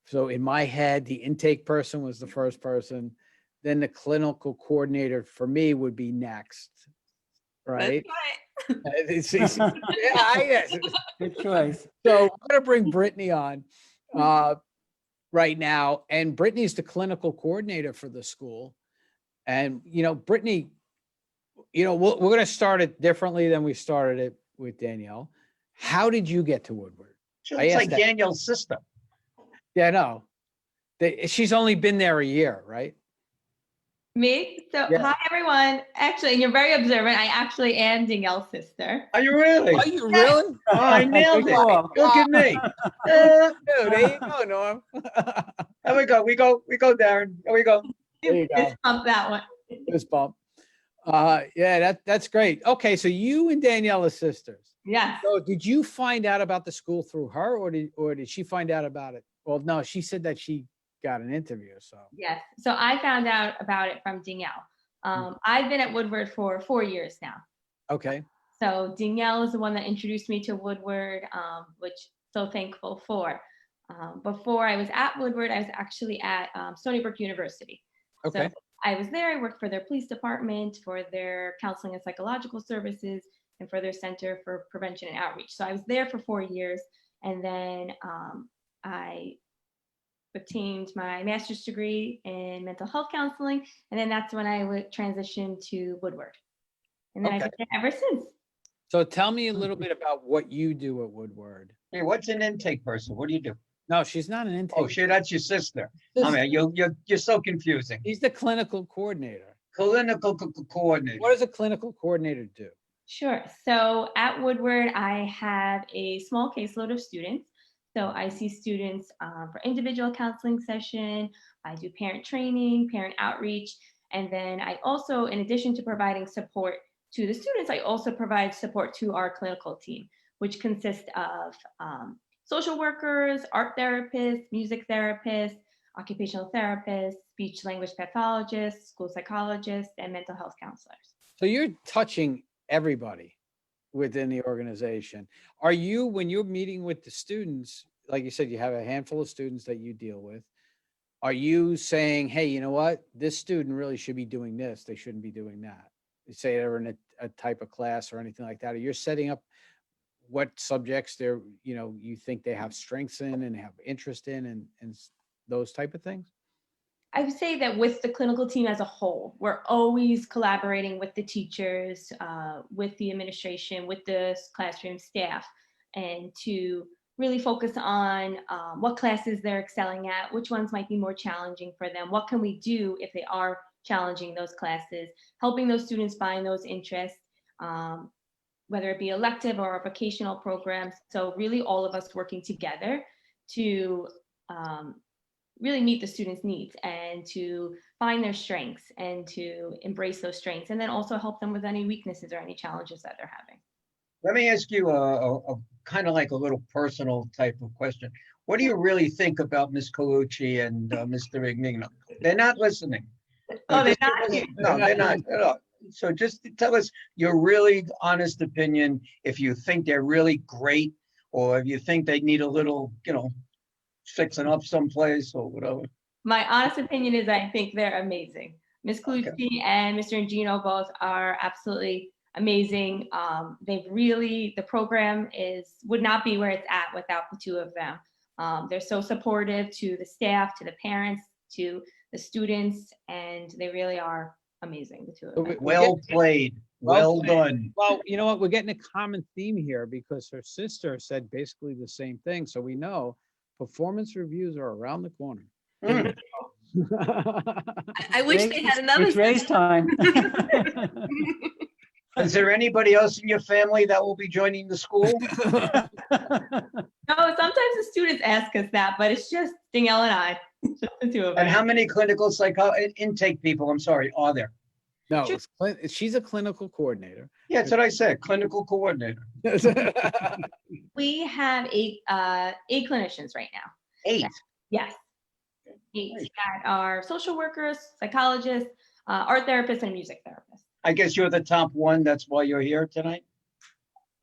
So in my head, the intake person was the first person. Then the clinical coordinator for me would be next. Right? That's right. Good choice. So I'm going to bring Brittany on right now. And Brittany's the clinical coordinator for the school. And, Brittany, we're going to start it differently than we started it with Danielle. How did you get to Woodward? She looks like Danielle's sister. Yeah, no. She's only been there a year, right? Me? So, Yeah. Hi, everyone. Actually, you're very observant. I actually am Danielle's sister. Are you really? Are you really? Oh, I nailed it. Cool. Look at me. Dude, there you go, Norm. There we go. We go, Darren. There we go. There you go. Just pump that one. Fist bump. Yeah, that's great. Okay, so you and Danielle are sisters. Yes. So did you find out about the school through her, or did she find out about it? Well, no, she said that she got an interview. So Yes. So I found out about it from Danielle. I've been at Woodward for 4 years now. okay, So Danielle is the one that introduced me to Woodward, which so thankful for. Before I was at Woodward, I was actually at Stony Brook University. okay, So I was there. I worked for their police department, for their counseling and psychological services, and for their Center for Prevention and Outreach. So I was there for 4 years, and then I obtained my master's degree in mental health counseling, and then that's when I would transition to Woodward. And then I've been there ever since. So tell me a little bit about what you do at Woodward. Hey, what's an intake person? What do you do? No, she's not an intake. Oh, shit, that's your sister. I mean, you're so confusing. He's the clinical coordinator. Clinical coordinator. What does a clinical coordinator do? Sure. So at Woodward, I have a small caseload of students. So I see students for individual counseling session. I do parent training, parent outreach. And then I also, in addition to providing support to the students, I also provide support to our clinical team, which consists of social workers, art therapists, music therapists, occupational therapists, speech language pathologists, school psychologists, and mental health counselors. So you're touching everybody within the organization. Are you, when you're meeting with the students, like you said, you have a handful of students that you deal with, are you saying, hey, you know what, this student really should be doing this, they shouldn't be doing that? You say they're in a type of class or anything like that, or you're setting up what subjects they're, you think they have strengths in and have interest in, and those type of things? I would say that with the clinical team as a whole, we're always collaborating with the teachers, with the administration, with the classroom staff, and to really focus on what classes they're excelling at, which ones might be more challenging for them, what can we do if they are challenging those classes, helping those students find those interests, whether it be elective or vocational programs. So really all of us working together to really meet the students' needs and to find their strengths and to embrace those strengths, and then also help them with any weaknesses or any challenges that they're having. Let me ask you a kind of like a little personal type of question. What do you really think about Miss Colucci and Mr. Ignigno? They're not listening. Oh, they're not here. No, they're not. No. So just tell us your really honest opinion, if you think they're really great, or if you think they need a little, fixing up someplace or whatever. My honest opinion is I think they're amazing. Miss Colucci and Mr. Ingino both are absolutely amazing. The program would not be where it's at without the two of them. They're so supportive to the staff, to the parents, to the students, and they really are amazing, the two of them. Well played. Well done. Well, you know what? We're getting a common theme here because her sister said basically the same thing. So we know performance reviews are around the corner. I wish they had another. It's race time. Is there anybody else in your family that will be joining the school? No, sometimes the students ask us that, but it's just Danielle and I, just the two of us. And how many clinical intake people, I'm sorry, are there? No, she's a clinical coordinator. Yeah, that's what I said, clinical coordinator. We have eight clinicians right now. 8? Yes. 8 that are social workers, psychologists, art therapists, and music therapists. I guess you're the top one. That's why you're here tonight.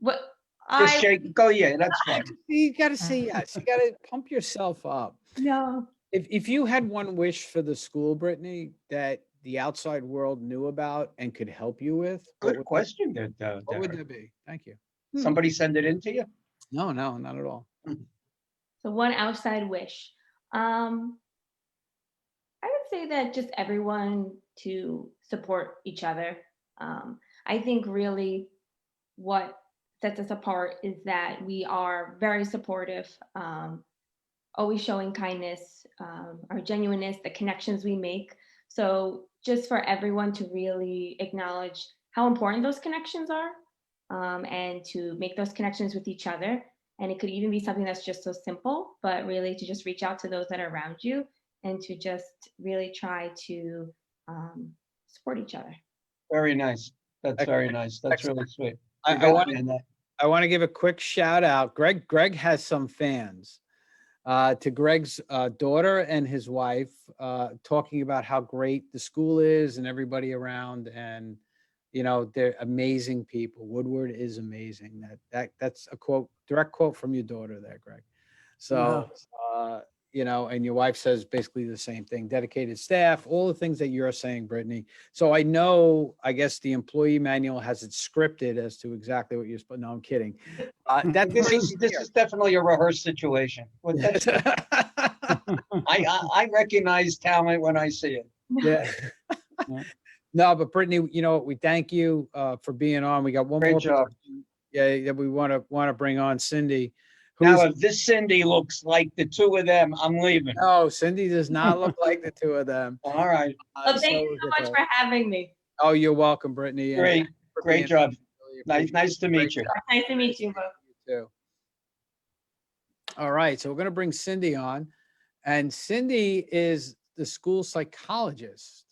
What? Just shake. Go, yeah, that's fine. You got to say yes. You got to pump yourself up. No. If you had one wish for the school, Brittany, that the outside world knew about and could help you with, good question. What would that be? Thank you. Somebody send it in to you? No, not at all. So one outside wish. I would say that just everyone to support each other. I think really what sets us apart is that we are very supportive, always showing kindness, our genuineness, the connections we make. So just for everyone to really acknowledge how important those connections are, and to make those connections with each other. And it could even be something that's just so simple, but really to just reach out to those that are around you and to just really try to support each other. Very nice. That's very nice. That's really sweet. I want to give a quick shout out. Greg has some fans. To Greg's daughter and his wife, talking about how great the school is and everybody around, and they're amazing people. Woodward is amazing. That's a direct quote from your daughter there, Greg. So, and your wife says basically the same thing. Dedicated staff, all the things that you're saying, Brittany. So I guess the employee manual has it scripted as to exactly what you're supposed. No, I'm kidding. This is definitely a rehearsed situation. I recognize talent when I see it. Yeah. No, but Brittany, we thank you for being on. We got one more. Job. Yeah, we want to bring on Cindy. Now, if this Cindy looks like the two of them, I'm leaving. No, Cindy does not look like the two of them. All right. Well, thank you so much for having me. Oh, you're welcome, Brittany. Great job. Nice to meet you. Nice to meet you both. You too. All right, so we're going to bring Cindy on, and Cindy is the school psychologist,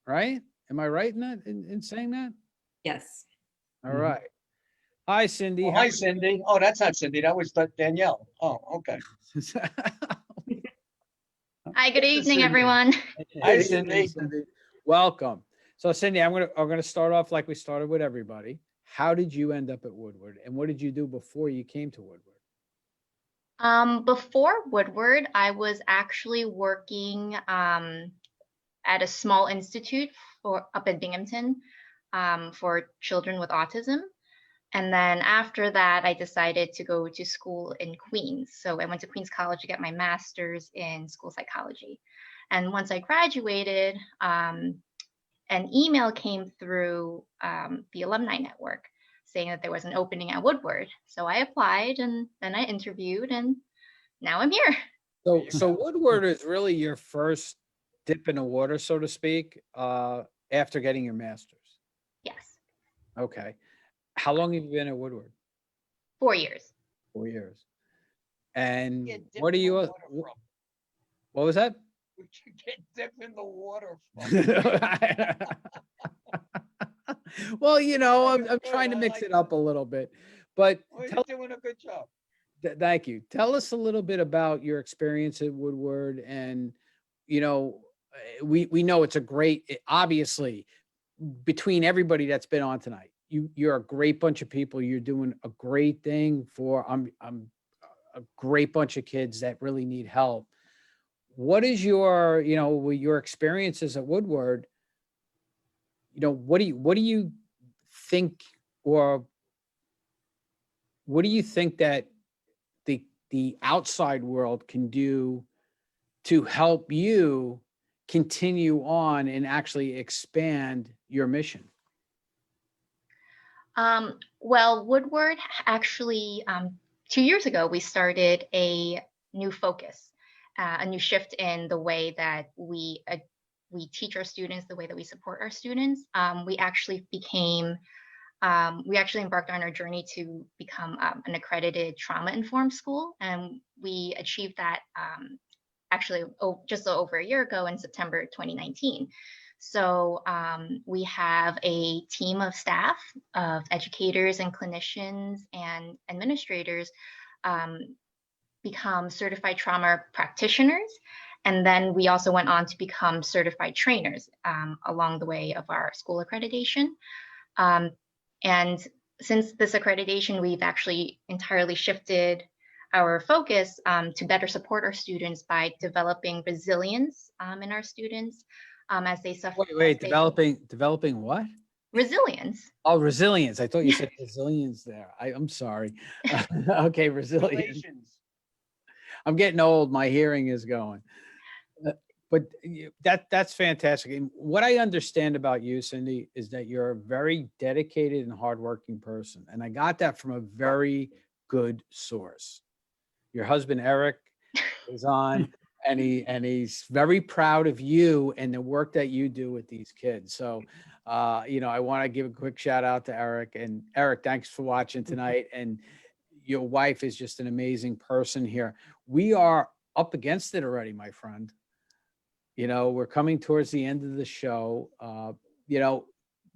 right? Am I right in that in saying that? Yes. All right. Hi, Cindy. Hi, Cindy. Oh, that's not Cindy. That was Danielle. Oh, okay. Hi, good evening, everyone. Hi, Cindy. Welcome. So, Cindy, I'm gonna start off like we started with everybody. How did you end up at Woodward, and what did you do before you came to Woodward? Before Woodward, I was actually working at a small institute up in Binghamton for children with autism. And then after that, I decided to go to school in Queens. So I went to Queens College to get my master's in school psychology. And once I graduated, an email came through the alumni network saying that there was an opening at Woodward. So I applied, and then I interviewed, and now I'm here. So Woodward is really your first dip in the water, so to speak, after getting your master's. Yes. Okay. How long have you been at Woodward? 4 years. 4 years. And what are you? What was that? We should get dip in the water. Well, you know, I'm trying to mix it up a little bit, but You're doing a good job. thank you. Tell us a little bit about your experience at Woodward, and you know, we know it's a great. Obviously, between everybody that's been on tonight, you're a great bunch of people. You're doing a great thing for I'm a great bunch of kids that really need help. What is your, you know, your experiences at Woodward? You know, what do you think, or what do you think that the outside world can do to help you continue on and actually expand your mission? Well, Woodward actually, 2 years ago, we started a new focus, a new shift in the way that we teach our students, the way that we support our students. We actually embarked on our journey to become an accredited trauma-informed school, and we achieved that actually just over a year ago in September 2019. So we have a team of staff, of educators and clinicians and administrators become certified trauma practitioners. And then we also went on to become certified trainers along the way of our school accreditation. And since this accreditation, we've actually entirely shifted our focus to better support our students by developing resilience in our students as they suffer. Wait, developing what? Resilience. Oh, resilience. I thought you said resilience there. I'm sorry. Okay, resilience. I'm getting old. My hearing is going. But that's fantastic. And what I understand about you, Cindy, is that you're a very dedicated and hardworking person. And I got that from a very good source. Your husband, Eric, is on, and he's very proud of you and the work that you do with these kids. So, you know, I want to give a quick shout out to Eric. And Eric, thanks for watching tonight. And your wife is just an amazing person here. We are up against it already, my friend. You know, we're coming towards the end of the show. You know,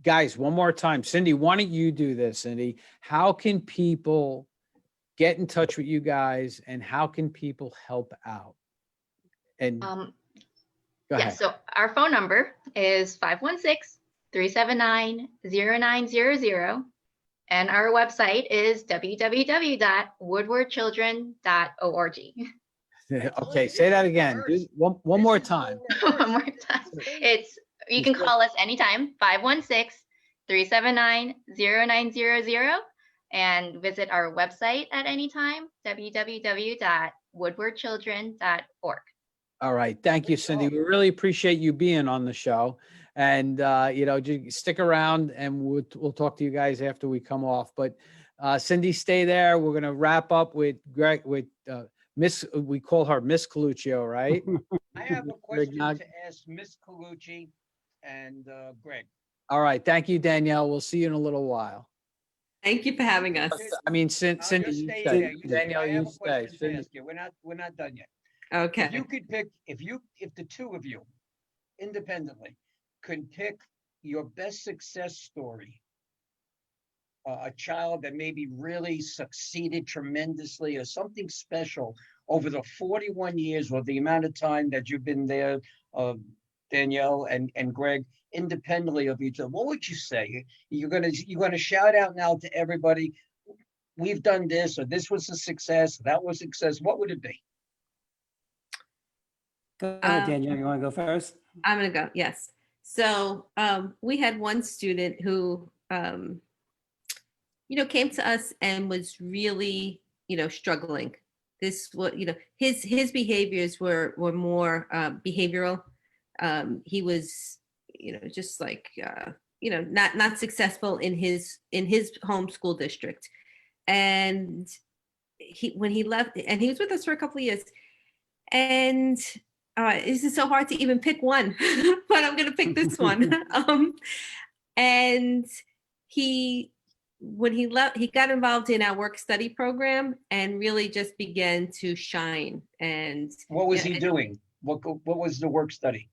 guys, one more time. Cindy, why don't you do this, Cindy? How can people get in touch with you guys, and how can people help out? And go ahead. So our phone number is 516-379-0900. And our website is www.woodwardchildren.org. Okay, say that again. One more time. One more time. You can call us anytime, 516-379-0900, and visit our website at any time, www.woodwardchildren.org. All right. Thank you, Cindy. We really appreciate you being on the show. And, you know, just stick around, and we'll talk to you guys after we come off. But Cindy, stay there. We're going to wrap up with Greg, with we call her Miss Coluccio, right? I have a question to ask Miss Colucci and Greg. All right. Thank you, Danielle. We'll see you in a little while. Thank you for having us. I mean, Cindy, you stay. Danielle, you stay. We're not done yet. Okay. If you could pick, if the two of you independently could pick your best success story, a child that maybe really succeeded tremendously or something special over the 41 years or the amount of time that you've been there, Danielle and Greg, independently of each other, what would you say? You're gonna shout out now to everybody, we've done this, or this was a success, that was a success. What would it be? Go ahead, Danielle. You want to go first? I'm going to go. Yes. So we had one student who, you know, came to us and was really, you know, struggling. This was, you know, his behaviors were more behavioral. He was, you know, just like, you know, not successful in his home school district. And when he left, and he was with us for a couple of years, and this is so hard to even pick one, but I'm going to pick this one. And he when he left, he got involved in our work study program and really just began to shine. And what was he doing? What was the work study?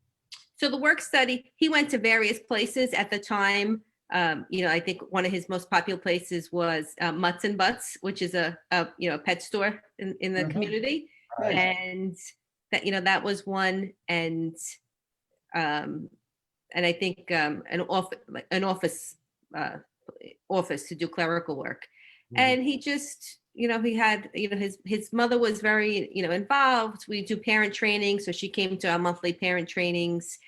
So the work study, he went to various places at the time. I think one of his most popular places was Mutts and Butts, which is a pet store in the community. Nice. And that was one. And I think an office to do clerical work. And he just, he had, his mother was very, involved. We do parent training. So she came to our monthly parent trainings.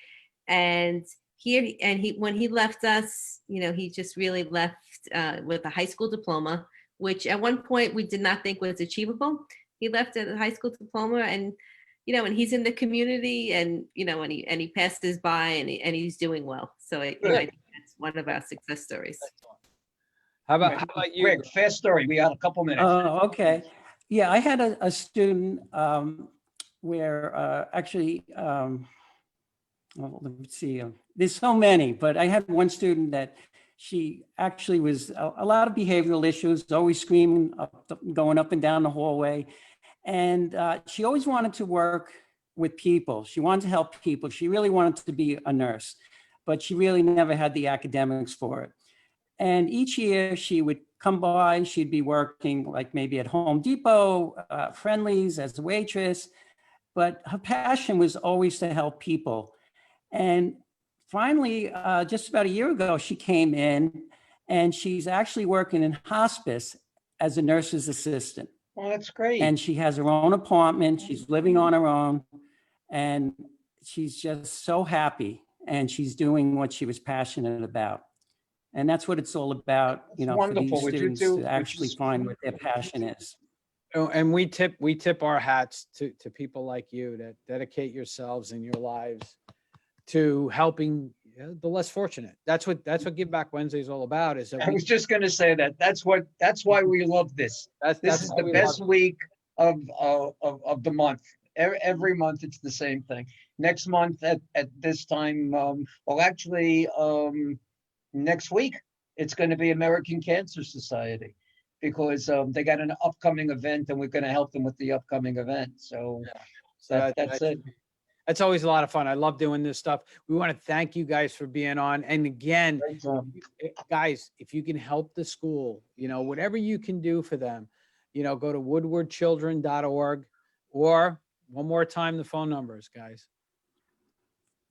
And when he left us, he just really left with a high school diploma, which at one point we did not think was achievable. He left at a high school diploma, and and he's in the community, and and he passes by, and he's doing well. So I think that's one of our success stories. How about you? Quick, fast story. We got a couple minutes. Oh, okay. Yeah, I had a student where actually, well, let's see, there's so many, but I had one student that she actually was a lot of behavioral issues, always screaming, going up and down the hallway. And she always wanted to work with people. She wanted to help people. She really wanted to be a nurse, but she really never had the academics for it. And each year she would come by, she'd be working like maybe at Home Depot, Friendly's as a waitress, but her passion was always to help people. And finally, just about a year ago, she came in and she's actually working in hospice as a nurse's assistant. Well, that's great. And she has her own apartment. She's living on her own, and she's just so happy. And she's doing what she was passionate about. And that's what it's all about, for these students to actually find what their passion is. Oh, and we tip our hats to people like you that dedicate yourselves and your lives to helping the less fortunate. That's what Give Back Wednesday is all about. I was just going to say that. That's why we love this. This is the best week of the month. Every month it's the same thing. Next month at this time, next week it's going to be American Cancer Society, because they got an upcoming event and we're going to help them with the upcoming event. So that's it. That's always a lot of fun. I love doing this stuff. We want to thank you guys for being on. And again, guys, if you can help the school, whatever you can do for them, go to woodwardchildren.org, or one more time, the phone numbers, guys.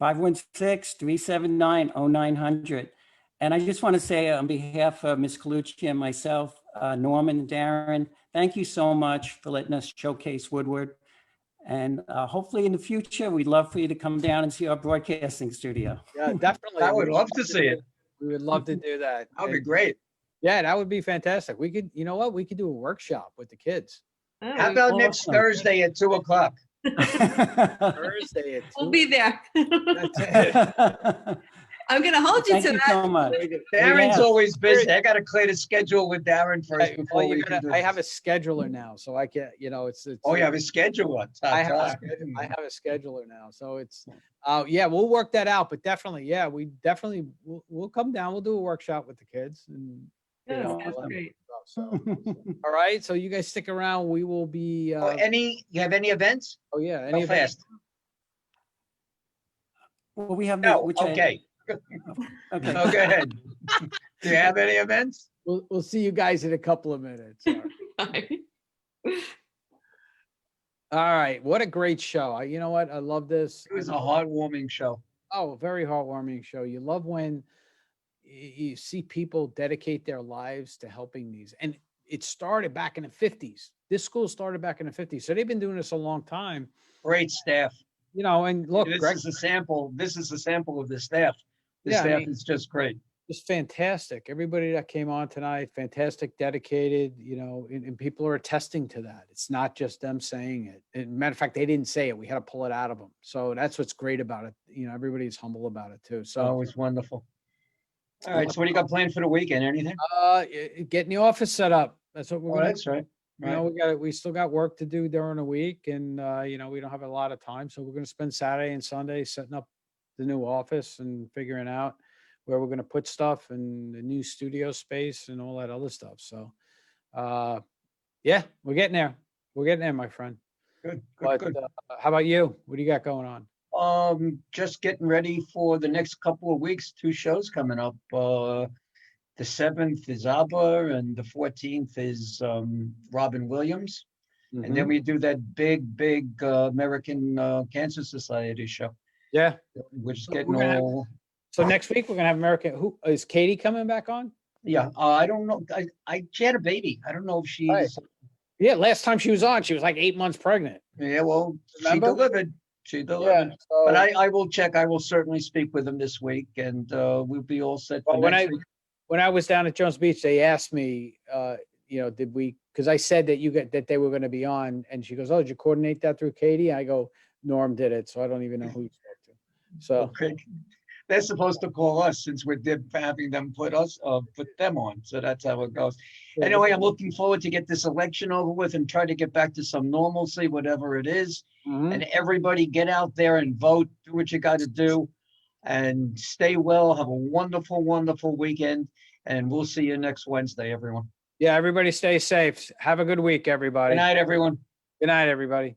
516-379-0900. And I just want to say on behalf of Ms. Colucci and myself, Norman and Darren, thank you so much for letting us showcase Woodward. And hopefully in the future, we'd love for you to come down and see our broadcasting studio. Yeah, definitely. I would love to see it. We would love to do that. That would be great. Yeah, that would be fantastic. We could, we could do a workshop with the kids. How about next Thursday at 2:00? Thursday at 2:00. We'll be there. That's it. I'm going to hold you to that. So much. Darren's always busy. I got to clear the schedule with Darren first before we can do I have a this. scheduler now, so I can, it's Oh, you have a scheduler. I have a scheduler now, so it's yeah, we'll work that out. But definitely, we'll come down. We'll do a workshop with the kids, and That's great. So, all right, so you guys stick around. We will be. You have any events? Oh yeah, Go any fast. Well, we have No. Okay. Okay. No, go ahead. Do you have any events? We'll see you guys in a couple of minutes. All right, what a great show. You know what? I love this. It was a heartwarming show. Oh, very heartwarming show. You love when you see people dedicate their lives to helping these. And it started back in the 50s. This school started back in the 50s. So they've been doing this a long time. Great staff. And look, this is a sample. This is a sample of the staff. The staff is just great. Just fantastic. Everybody that came on tonight, fantastic, dedicated, and people are attesting to that. It's not just them saying it. Matter of fact, they didn't say it. We had to pull it out of them. So that's what's great about it. Everybody's humble about it too. So it's wonderful. All right. So what do you got planned for the weekend? Anything? Getting the office set up. That's what we're going to do. That's right. We still got work to do during the week, and we don't have a lot of time. So we're going to spend Saturday and Sunday setting up the new office and figuring out. where we're going to put stuff and the new studio space and all that other stuff. So, yeah, we're getting there. We're getting there, my friend. Good, But, good. how about you? What do you got going on? Just getting ready for the next couple of weeks. 2 shows coming up. The 7th is ABBA and the 14th is Robin Williams. And then we do that big American Cancer Society show. Yeah. We're just We're getting gonna have- all. So next week we're gonna have American. Who is Katie coming back on? Yeah, I don't know. She had a baby. I don't know if she's. Right. Yeah, last time she was on, she was like 8 months pregnant. Yeah, well, Remember? she delivered. She delivered. so- But I will check. I will certainly speak with them this week, and we'll be all set for Well, next week. when I was down at Jones Beach, they asked me, did we? Because I said that they were going to be on, and she goes, "Oh, did you coordinate that through Katie?" I go, "Norm did it," so I don't even know who you spoke to. So Okay. They're supposed to call us since we're having them put them on. So that's how it goes. Yeah, Anyway, I'm looking forward to get this election over with and try to get back to some normalcy, whatever it is. And everybody get out there and vote, do what you got to do, and stay well. Have a wonderful, wonderful weekend. And we'll see you next Wednesday, everyone. yeah, everybody stay safe. Have a good week, everybody. Good night, everyone. Good night, everybody.